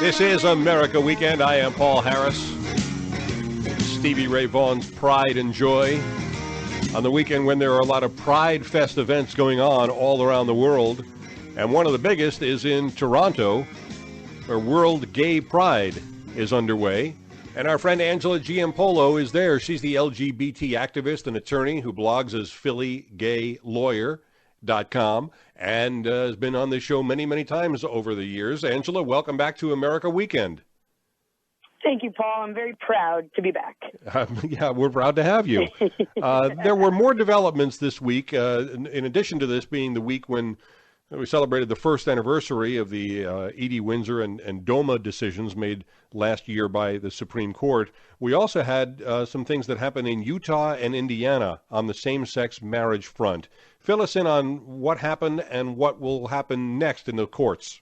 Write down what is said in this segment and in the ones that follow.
This is America Weekend. I am Paul Harris. Stevie Ray Vaughan's Pride and Joy. On the weekend when there are a lot of Pride Fest events going on all around the world. And one of the biggest is in Toronto, where World Gay Pride is underway. And our friend Angela Giampolo is there. She's the LGBT activist and attorney who blogs as PhillyGayLawyer.com and has been on this show many, many times over the years. Angela, welcome back to America Weekend. Thank you, Paul. I'm very proud to be back. Yeah, we're proud to have you. There were more developments this week, in addition to this being the week when we celebrated the first anniversary of the Edie Windsor and DOMA decisions made last year by the Supreme Court. We also had some things that happened in Utah and Indiana on the same-sex marriage front. Fill us in on what happened and what will happen next in the courts.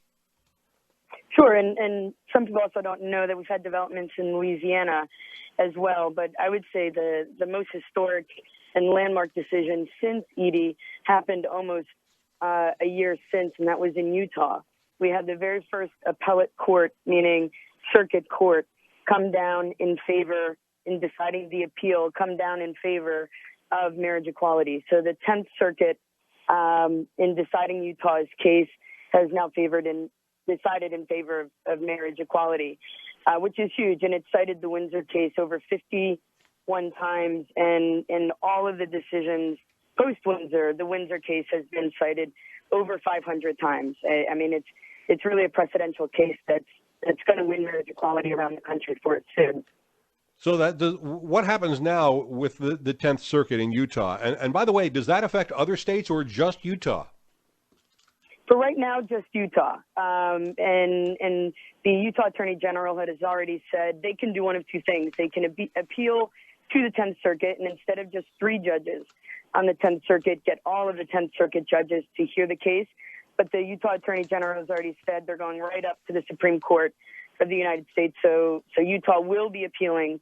Sure, and some people also don't know that we've had developments in Louisiana as well, but I would say the most historic and landmark decision since Edie happened almost a year since, and that was in Utah. We had the very first appellate court, meaning circuit court, come down in favor, in deciding the appeal, come down in favor of marriage equality. So the 10th Circuit, in deciding Utah's case, has now decided in favor of marriage equality, which is huge. And it cited the Windsor case over 51 times, and all of the decisions post-Windsor, the Windsor case has been cited over 500 times. I mean, it's really a precedential case that's going to win marriage equality around the country for it soon. So what happens now with the 10th Circuit in Utah? And by the way, does that affect other states or just Utah? For right now, just Utah. And the Utah Attorney General has already said they can do one of two things. They can appeal to the 10th Circuit, and instead of just 3 judges on the 10th Circuit, get all of the 10th Circuit judges to hear the case. But the Utah Attorney General has already said they're going right up to the Supreme Court of the United States. So Utah will be appealing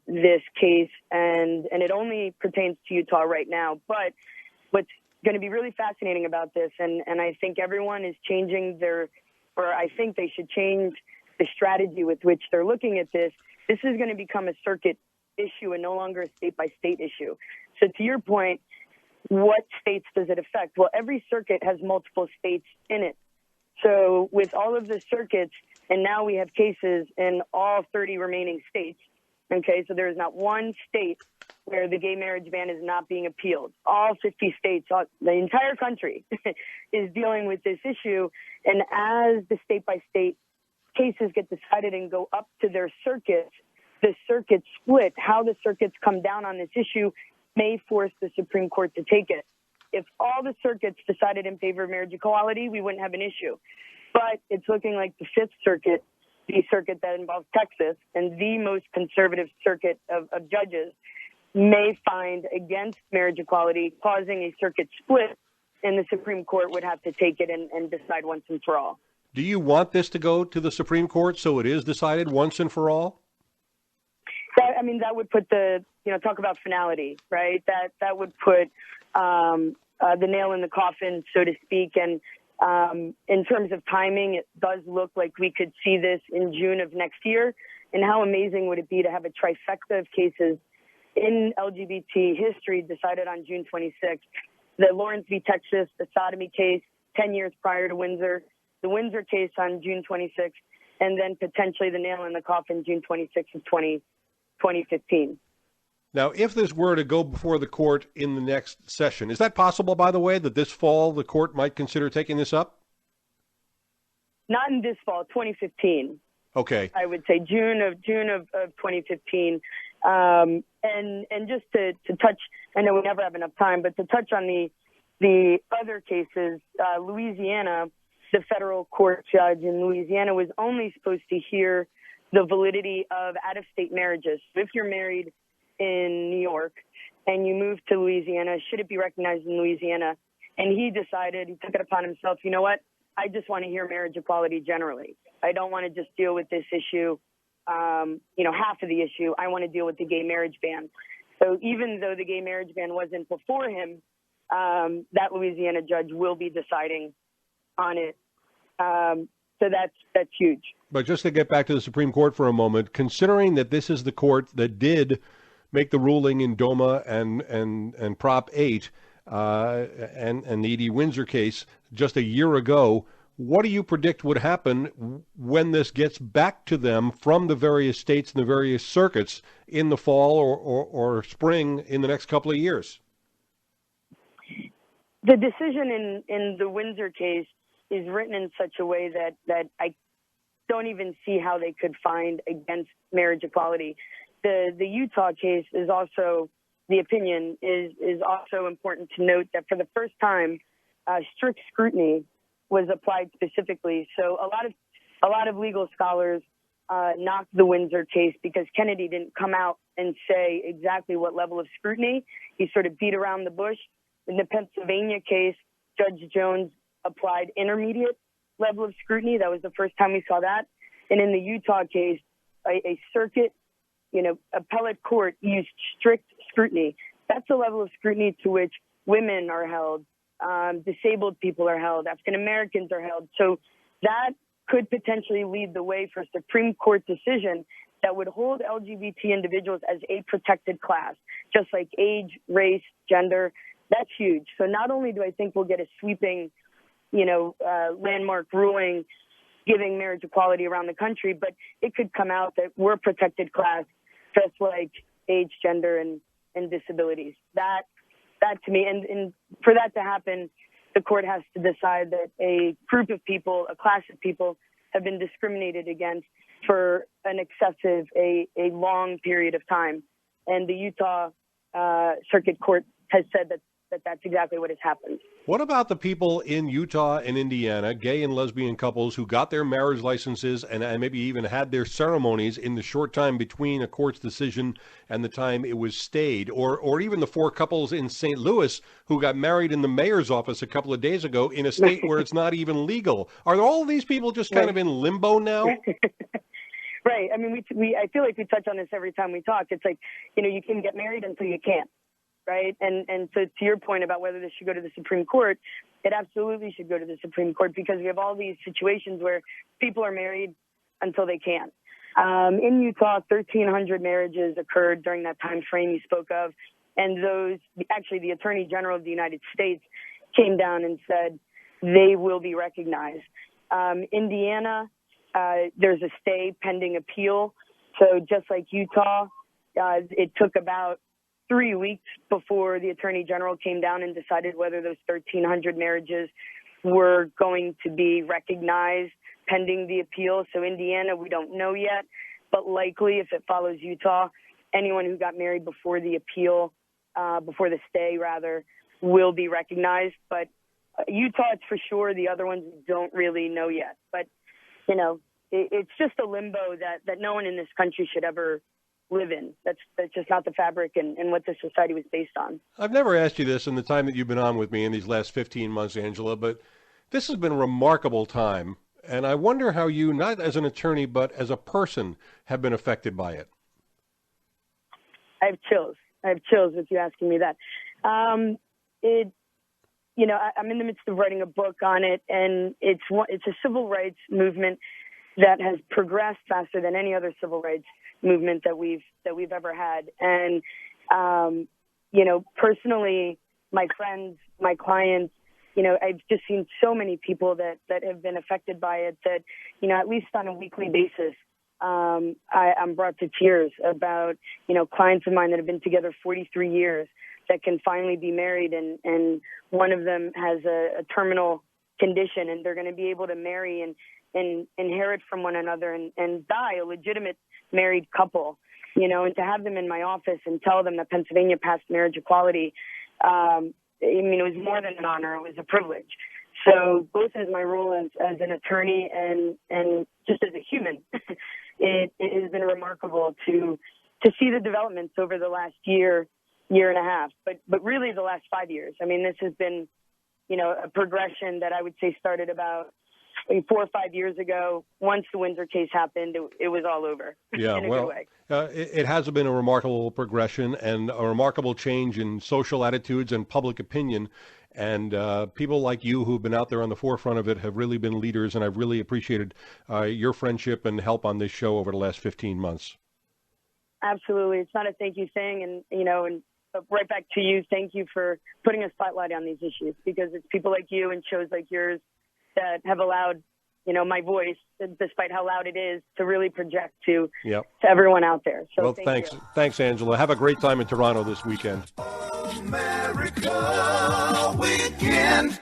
this case, and it only pertains to Utah right now. But what's going to be really fascinating about this, and I think everyone is changing I think they should change the strategy with which they're looking at this. This is going to become a circuit issue and no longer a state-by-state issue. So to your point, what states does it affect? Well, every circuit has multiple states in it. So with all of the circuits, and now we have cases in all 30 remaining states, okay? So there is not one state where the gay marriage ban is not being appealed. All 50 states, the entire country is dealing with this issue. And as the state-by-state cases get decided and go up to their circuits, the circuit split, how the circuits come down on this issue may force the Supreme Court to take it. If all the circuits decided in favor of marriage equality, we wouldn't have an issue. But it's looking like the 5th Circuit, the circuit that involves Texas, and the most conservative circuit of judges, may find against marriage equality, causing a circuit split, and the Supreme Court would have to take it and decide once and for all. Do you want this to go to the Supreme Court so it is decided once and for all? That would put talk about finality, right? That would put the nail in the coffin, so to speak. And in terms of timing, it does look like we could see this in June of next year. And how amazing would it be to have a trifecta of cases in LGBT history decided on June 26th? The Lawrence v. Texas, the sodomy case 10 years prior to Windsor, the Windsor case on June 26th, and then potentially the nail in the coffin June 26th of 2015. Now, if this were to go before the court in the next session, is that possible, by the way, that this fall the court might consider taking this up? Not in this fall, 2015. Okay. I would say June of 2015. And just to touch, I know we never have enough time, but to touch on the other cases, Louisiana, the federal court judge in Louisiana was only supposed to hear the validity of out-of-state marriages. So if you're married in New York and you move to Louisiana, should it be recognized in Louisiana? And he took it upon himself, you know what? I just want to hear marriage equality generally. I don't want to just deal with this issue, half of the issue. I want to deal with the gay marriage ban. So even though the gay marriage ban wasn't before him, that Louisiana judge will be deciding on it. So that's huge. But just to get back to the Supreme Court for a moment, considering that this is the court that did make the ruling in DOMA and Prop 8 and the E.D. Windsor case just a year ago, what do you predict would happen when this gets back to them from the various states and the various circuits in the fall or spring in the next couple of years? The decision in the Windsor case is written in such a way that I don't even see how they could find against marriage equality. The Utah case is also, the opinion is also important to note that for the first time, strict scrutiny was applied specifically. So a lot of legal scholars knocked the Windsor case because Kennedy didn't come out and say exactly what level of scrutiny. He sort of beat around the bush. In the Pennsylvania case, Judge Jones applied intermediate level of scrutiny. That was the first time we saw that. And in the Utah case, a circuit, appellate court used strict scrutiny. That's the level of scrutiny to which women are held, disabled people are held, African Americans are held. So that could potentially lead the way for a Supreme Court decision that would hold LGBT individuals as a protected class, just like age, race, gender. That's huge. So not only do I think we'll get a sweeping, landmark ruling giving marriage equality around the country, but it could come out that we're a protected class, just like age, gender, and disabilities. That to me, and for that to happen, the court has to decide that a group of people, a class of people, have been discriminated against for an excessive, a long period of time. And the Utah Circuit Court has said that that's exactly what has happened. What about the people in Utah and Indiana, gay and lesbian couples who got their marriage licenses and maybe even had their ceremonies in the short time between a court's decision and the time it was stayed, or even the 4 couples in St. Louis who got married in the mayor's office a couple of days ago in a state where it's not even legal? Are all of these people just kind of in limbo now? Right. I mean, I feel like we touch on this every time we talk. It's like, you can get married until you can't. Right. And so to your point about whether this should go to the Supreme Court, it absolutely should go to the Supreme Court because we have all these situations where people are married until they can't. In Utah, 1,300 marriages occurred during that time frame you spoke of. And the Attorney General of the United States came down and said they will be recognized. Indiana, there's a stay pending appeal. So just like Utah, it took about 3 weeks before the Attorney General came down and decided whether those 1,300 marriages were going to be recognized pending the appeal. So Indiana, we don't know yet, but likely if it follows Utah, anyone who got married before the appeal, before the stay rather, will be recognized. But Utah, it's for sure. The other ones we don't really know yet. But, it's just a limbo that no one in this country should ever live in. That's just not the fabric and what this society was based on. I've never asked you this in the time that you've been on with me in these last 15 months, Angela, but this has been a remarkable time. And I wonder how you, not as an attorney, but as a person, have been affected by it. I have chills with you asking me that. I'm in the midst of writing a book on it, and it's a civil rights movement that has progressed faster than any other civil rights movement that we've ever had. And, personally, my friends, my clients, I've just seen so many people that have been affected by it that, at least on a weekly basis, I'm brought to tears about, clients of mine that have been together 43 years that can finally be married. And one of them has a terminal condition and they're going to be able to marry and inherit from one another and die a legitimate married couple, and to have them in my office and tell them that Pennsylvania passed marriage equality, it was more than an honor. It was a privilege. So both as my role as an attorney and just as a human, it has been remarkable to see the developments over the last year and a half, but really the last 5 years. I mean, this has been, a progression that I would say started about 4 or 5 years ago. Once the Windsor case happened, it was all over. Yeah, in a good way. It has been a remarkable progression and a remarkable change in social attitudes and public opinion. And people like you who've been out there on the forefront of it have really been leaders, and I've really appreciated your friendship and help on this show over the last 15 months. Absolutely. It's not a thank you thing. And right back to you, thank you for putting a spotlight on these issues, because it's people like you and shows like yours that have allowed, my voice, despite how loud it is, to really project to everyone out there. So well, thanks. Thanks, Angela. Have a great time in Toronto this weekend. America Weekend.